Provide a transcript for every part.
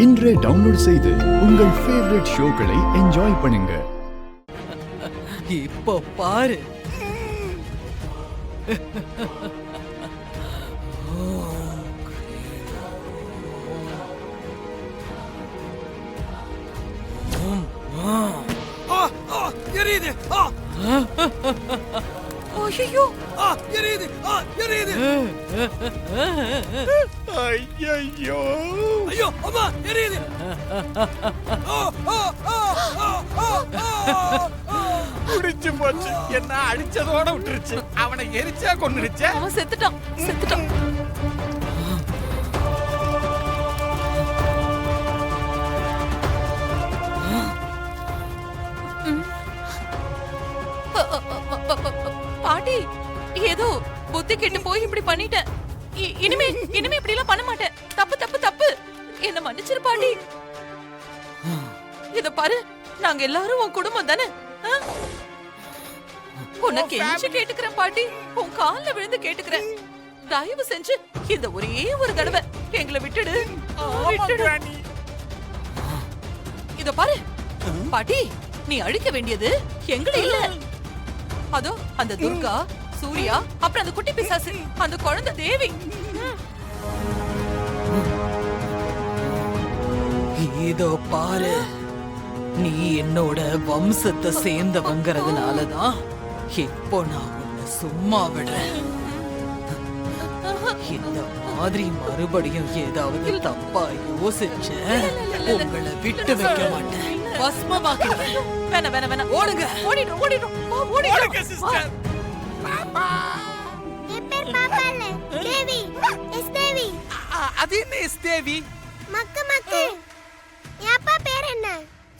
இன்றே டவுன்லோட் செய்து உங்கள் ஃபேவரட் ஷோக்களை என்ஜாய் பண்ணுங்க. இப்போ பாரு. எரியுது. ஐயோ எரியுது. எரியுது. ஐயோ ஐயோ அம்மா எரியுது. முடிச்சு போச்சு. என்ன அடிச்சதோட விட்டுருச்சு. அவனை எரிச்சா கொன்னுடுச்சே. அவன் செத்துட்டான். பாட்டி ஏதோ புத்தி கெட்டு போய் இப்படி பண்ணிட்டேன். இனிமே இப்படி எல்லாம் பண்ண மாட்டேன். தப்பு என்ன மன்னிச்சிரு பாட்டி. இத பாரு, நாங்க எல்லாரும் உன் குடும்பம் தானே. உன்னை கெஞ்சி கேட்டுக்கிறேன் பாட்டி, உன் கால்ல விழுந்து கேட்டுக்கிறேன். தயவு செஞ்சு இந்த ஒரே ஒரு தடவை எங்களை விட்டுடு. இத பாரு பாட்டி, நீ அழிக்க வேண்டியது எங்களை இல்ல. அதோ அந்த துர்கா, சூர்யா, அப்புறம் அந்த குட்டி பிசாசு, அந்த குழந்தை தேவி. இதோ பாரு, நீ என்னோட வம்சத்தை சேர்ந்தவங்கிறதுனாலதான் இப்போ நான் உன்னை சும்மா விடுறேன். இந்த மாதிரி மறுபடியும் ஏதாவது தப்பா யோசிச்ச உங்களை விட்டு வைக்க மாட்டேன். பஸ்மமாக்கிடுவேன். வேணாம் ஓடுங்க. ஓடிடுங்க சிஸ்டர். என் பேர் பாப்பா இல்ல, தேவி. எஸ் தேவி. அது என்ன எஸ் தேவி? மக்கு. என் அப்பா பேர் என்ன?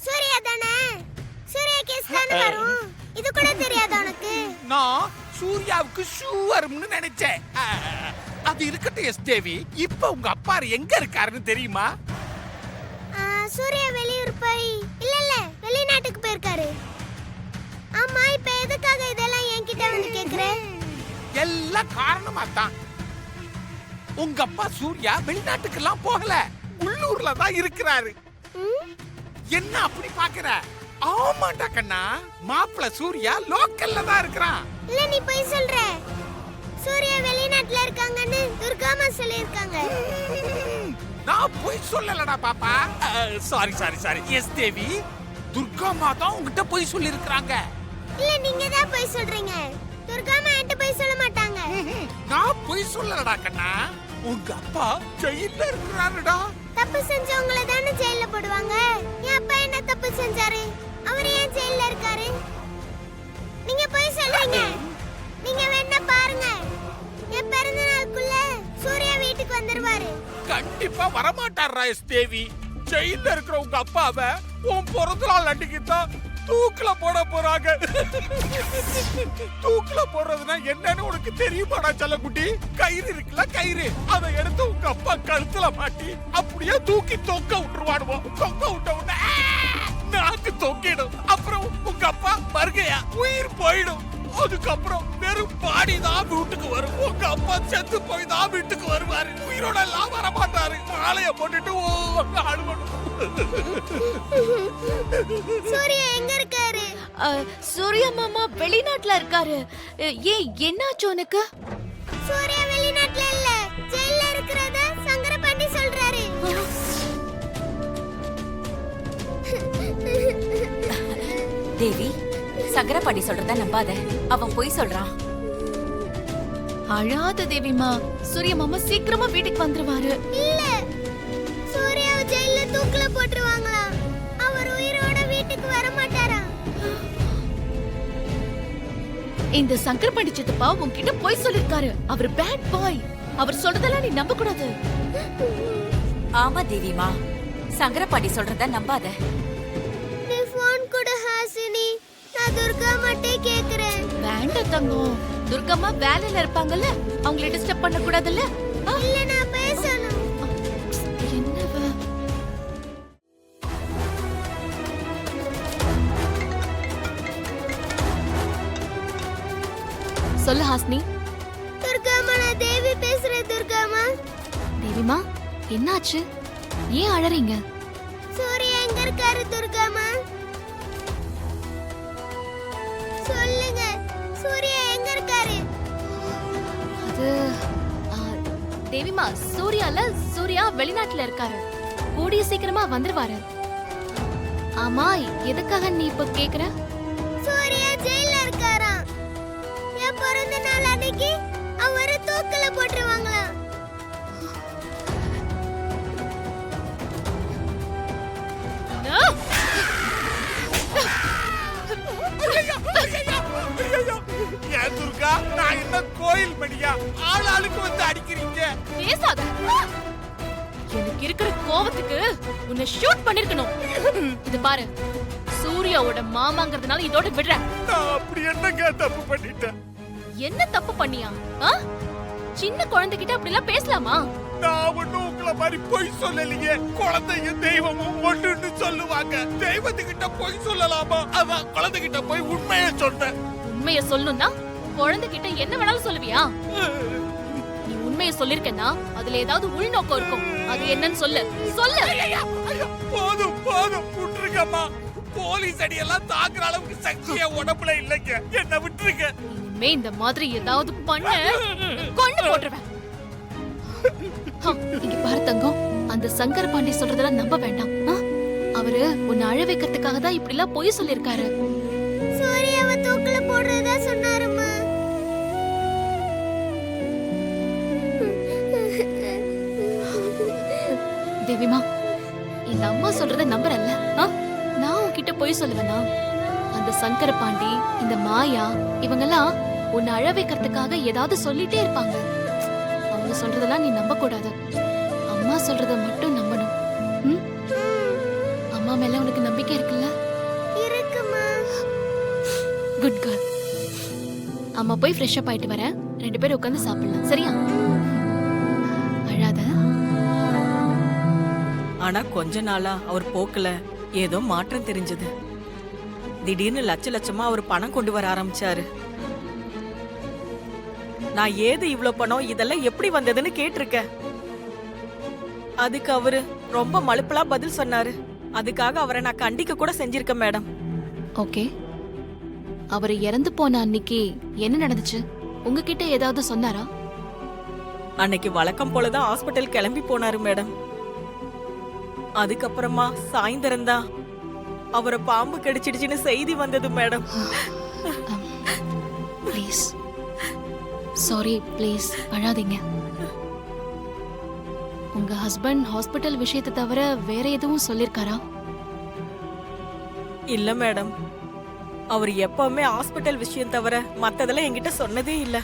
சூர்யா தானே? சூர்யா கேஸ் தானே வரும். இது கூட தெரியாதா உனக்கு? நான் சூர்யாவுக்கு ஷூவர்ம்னு நினைச்சேன். அது இருக்கட்டும் எஸ் தேவி. இப்போ உங்க அப்பா எங்க இருக்காருன்னு தெரியுமா? சூர்யா வெளியூர் போய் இல்ல வெளிநாட்டுக்கு போயிருக்காரு. ஆமா, இப்ப எதுக்காக இதெல்லாம் என்கிட்ட வந்து கேக்குற? எல்லாம் காரணமா தான். உங்க அப்பா சூர்யா வெளிநாட்டுக்கு எல்லாம் போகல, உள்ளூர்ல தான் இருக்கிறாரு. என்ன அப்படி பாக்குற? ஆமாண்டா கண்ணா, மாப்பிள்ள சூர்யா லோக்கல்ல தான் இருக்கிறான். இல்ல, நீ போய் சொல்ற. சூர்யா வெளிநாட்டுல இருக்காங்கன்னு துர்காமா சொல்லிருக்காங்க. நான் போய் சொல்லலடா பாப்பா. சாரி எஸ் தேவி, துர்காமா தான் உங்ககிட்ட போய் சொல்லி இருக்காங்க. இல்ல, நீங்க தான் போய் சொல்றீங்க. துர்காமா என்கிட்ட போய் சொல்ல மாட்டாங்க. நான் போய் சொல்லலடா கண்ணா. உங்க அப்பா ஜெயில்ல இருக்கிறாருடா. தப்பு செஞ்சவங்கள தானே ஜெயில்ல போடுவாங்க. என் அப்பா என்ன தப்பு செஞ்சாரு? அவர் ஏன் ஜெயில்ல இருக்காரு? நீங்க போய் சொல்றீங்க. நீங்க வேணா பாருங்க, என் பிறந்த நாளுக்குள்ள சூர்யா வீட்டுக்கு வந்துருவாரு. கண்டிப்பா வரமாட்டாரா எஸ் தேவி. ஜெயில்ல இருக்கிற உங்க அப்பாவை உன் பிறந்த நாள் அன்னைக்கு தான் தூக்குல போட போறாங்க. தூக்குல போடுறதுன்னா என்னன்னு உனக்கு தெரியுமாடா செல்லக்குட்டி? கயிறு இருக்குல்ல, கயிறு, அதை எடுத்து உங்க அப்பா கழுத்துல மாட்டி அப்படியே தூக்கி தொங்க விட்டுருவாடுவோம். தொங்க விட்ட உடனே நாக்கு தொங்கிடும். அப்புறம் உங்க அப்பா மறுகையா உயிர் போயிடும். அதுக்கப்புறம் வெறும் பாடி தான் வீட்டுக்கு வரும். உங்க அப்பா செத்து போய் தான் வீட்டுக்கு வருவாரு. உயிரோட எல்லாம் வர மாட்டாரு. மாலைய போட்டுட்டு அழுவணும். சூர்யா எங்க இருக்காரு? சூர்யா மாமா வெளிநாட்டுல இருக்காரு. ஏன் என்னாச்சு உனக்கு? சூர்யா வெளிநாட்டுல இல்ல, ஜெயில்ல இருக்கிறத சங்கரபாண்டி சொல்றாரு. தேவி, சங்கரபாண்டி சொல்றத நம்பாத. அவன் போய் சொல்றான். அழாத தேவிமா, சூர்யா மாமா சீக்கிரமா வீட்டுக்கு வந்துருவாரு. இல்ல, சூர்யாவை ஜெயில்ல தூக்குல போட்டுருவாங்களா? அவர் உயிரோட வீட்டுக்கு வர மாட்டாரா? இந்த சங்கரபாண்டி சித்தப்பா உன்கிட்ட போய் சொல்லிருக்காரு. அவர் பேட் பாய். அவர் சொல்றதெல்லாம் நீ நம்ப கூடாது. ஆமா தேவிமா, சங்கரபாண்டி சொல்றத நம்பாத. நீ போன் கூட ஹாசினி. நான் துர்கா மட்டும் கேக்குறேன். வேண்டாம் தங்கம், துர்கம்மா வேலையில இருப்பாங்கல்ல, அவங்களை டிஸ்டர்ப் பண்ண கூடாதுல்ல. இல்ல, நான் பேசணும். என்னவா? சொல்லு ஹாஸ்னி. துர்காமா, நான் தேவி பேசுறேன். துர்காமா, தேவிமா, என்னாச்சு? ஏன் அழறீங்க? சூர்யா எங்க இருக்காரு துர்காமா? சொல்லுங்க, சூர்யா எங்க இருக்காரு? அது தேவிமா, சூர்யா வெளிநாட்டுல இருக்காரு. கூடிய சீக்கிரமா வந்துருவாரு. ஆமா, எதுக்காக நீ இப்ப கேக்குற? சூர்யா ஜெயில இருக்காராம். என் பிறந்த நாள் அன்னைக்கு அவரை தூக்குல போட்டுருவாங்களாம். ஏன் துர்கா, நான் என்ன கோயில் மணியா? ஆள் ஆளுக்கு வந்து அடிக்கிறீங்க. பேசாத. எனக்கு இருக்கிற கோவத்துக்கு உன்னை ஷூட் பண்ணிருக்கணும். இது பாரு, சூர்யாவோட மாமாங்கிறதுனால இதோட விடுறேன். நான் அப்படி என்னங்க தப்பு பண்ணிட்டேன்? என்ன தப்பு பண்ணியா? சின்ன குழந்தைகிட்ட அப்படி எல்லாம் பேசலாமா? நான் ஒண்ணும் உங்களை மாதிரி பொய் சொல்லலையே. குழந்தைங்க தெய்வமும் ஒண்ணுன்னு சொல்லுவாங்க. தெய்வத்துக்கிட்ட பொய் சொல்லலாமா? அதான் குழந்தைகிட்ட போய் உண்மையை சொன்னேன். உண்மைய சொல்லணும்னா குழந்தைகிட்ட என்ன வேணாலும் சொல்லுவியா? நீ உண்மைய சொல்லிருக்கேன்னா அதுல ஏதாவது உள்நோக்கம் இருக்கும். அது என்னன்னு சொல்லு. சொல்லு. ஐயா, போதும் போதும், விட்டுருக்கம்மா. போலீஸ் அடியெல்லாம் தாக்குற அளவுக்கு சக்தியா உடம்புல இல்லைங்க. என்ன விட்டுருங்க. இனிமே இந்த மாதிரி ஏதாவது பண்ண கொண்டு போட்டுருவேன். இங்க பாரு தங்கம், அந்த சங்கர் பாண்டி சொல்றதெல்லாம் நம்ப வேண்டாம். அவரு உன்னை அழ வைக்கிறதுக்காக தான் இப்படி எல்லாம் பொய் சொல்லிருக்காரு. சூர்யாவை தூக்குல போடுறதா சொன்னாருமா. தேவிமா, இந்த அம்மா சொல்றத நம்புறல்ல? நான் உன்கிட்ட பொய் சொல்லுவேனா? அந்த சங்கர பாண்டி, இந்த மாயா, இவங்கெல்லாம் உன்னை அழ வைக்கிறதுக்காக ஏதாவது சொல்லிட்டே இருப்பாங்க. அவங்க சொல்றதெல்லாம் நீ நம்ப கூடாது. அம்மா சொல்றத மட்டும் நம்பணும். ம்? அம்மா மேல உனக்கு நம்பிக்கை இருக்குல்ல? இருக்குமா. Good girl. அம்மா போய் ஃப்ரெஷ் அப் ஆயிட்டு வரேன். 2 பேரும் உட்கார்ந்து சாப்பிடலாம், சரியா? அழாத. ஆனா கொஞ்ச நாளா அவர் போக்குல ஏதோ மாற்றம் தெரிஞ்சது. திடீர்னு லட்சமா அவர் பணம் கொண்டு வர ஆரம்பிச்சாரு. நான் ஏது இவ்ளோ பணம், இதெல்லாம் எப்படி வந்ததுன்னு கேட்டிருக்கேன். அதுக்கு அவரு ரொம்ப மலுப்பலா பதில் சொன்னாரு. அதுக்காக அவரை நான் கண்டிக்க கூட செஞ்சிருக்கேன் மேடம். ஓகே. அவர் இறந்து போன அன்னைக்கு என்ன நடந்துச்சு? உங்ககிட்ட ஏதாவது சொன்னாரா? அன்னைக்கு வழக்கம் போலதான் ஹாஸ்பிட்டல் கிளம்பி போனாரு மேடம். அதுக்கப்புறமா சாயந்தரம் தான் அவரை பாம்பு கடிச்சிடுச்சுன்னு செய்தி வந்தது மேடம். ப்ளீஸ், சாரி, ப்ளீஸ் அழாதீங்க. உங்க ஹஸ்பண்ட் ஹாஸ்பிட்டல் விஷயத்தை தவிர வேற எதுவும் சொல்லிருக்காரா? இல்ல மேடம், அவர் எப்பவுமே ஹாஸ்பிட்டல் விஷயம் தவிர மத்ததெல்லாம் என்கிட்ட சொன்னதே இல்ல.